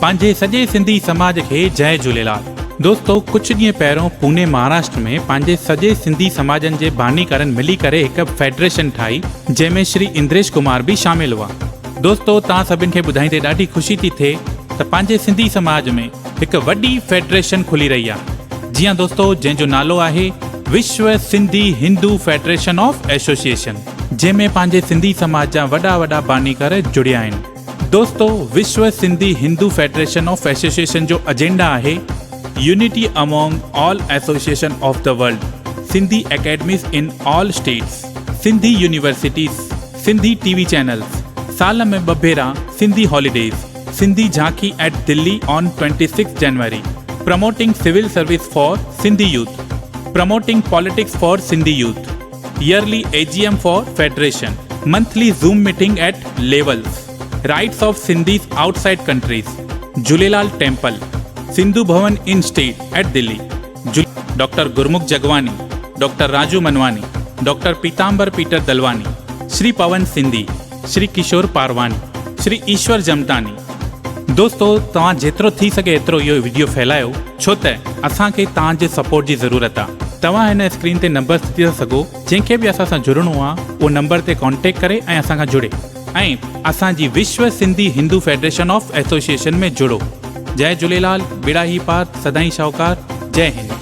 पंहिंजे सॼे सिंधी समाज खे जय झूलेलाल। दोस्तों, कुछ ॾींहं पहिरियों पुणे महाराष्ट्र में पंहिंजे सॼे सिंधी समाजनि जे बानीकारनि मिली करे हिकु फेडरेशन ठाही, जंहिंमें श्री इंद्रेश कुमार भी शामिल हुआ। दोस्तों, तव्हां सभिनि खे ॿुधाईंदे ॾाढी ख़ुशी थी थिए त पंहिंजे सिंधी समाज में हिकु वॾी फेडरेशन खुली रही आहे। जी हाँ दोस्तों, जंहिंजो नालो आहे विश्व Sindhi Hindu federation of association, जंहिंमें पंहिंजे सिंधी समाज जा वॾा वॾा बानीकार जुड़िया आहिनि। दोस्तों, Vishwa Sindhi Hindu federation of association जो एजेंडा आहे unity among all association of the world, Sindhi academies in all states, Sindhi universities, Sindhi TV channels, साल में 2 भेरा सिंधी हॉलीडेज, सिंधी झांकी at Delhi on 26 January, promoting civil service for Sindhi youth, promoting politics for Sindhi youth, yearly AGM for federation, monthly Zoom meeting at levels, rights of Sindhis outside countries, Jhulelal temple, Sindhu Bhavan in state at Delhi, doctor Gurmukh Jagwani, doctor Raju Manwani, doctor Pitambar Peter Dalwani, Shri Pawan Sindhi, Shri Kishore Parwani, Shri Ishwar Jamtani. दोस्तों, तव्हां जेतिरो थी सघे एतिरो इहो video फैलायो, छो त असांखे तव्हांजे सपोर्ट जी ज़रूरत आहे। तव्हां हिन स्क्रीन ते नंबर ॾिसी था सघो, जंहिंखे बि असां सां जुड़िणो आहे उहो नंबर ते कॉन्टेक्ट करे ऐं असां खां जुड़े ऐं असांजी विश्व Sindhi Hindu federation of association में जुड़ो। जय झूलेलाल, बेड़ा ही पार, सदाई शाहूकार, जय हिंद।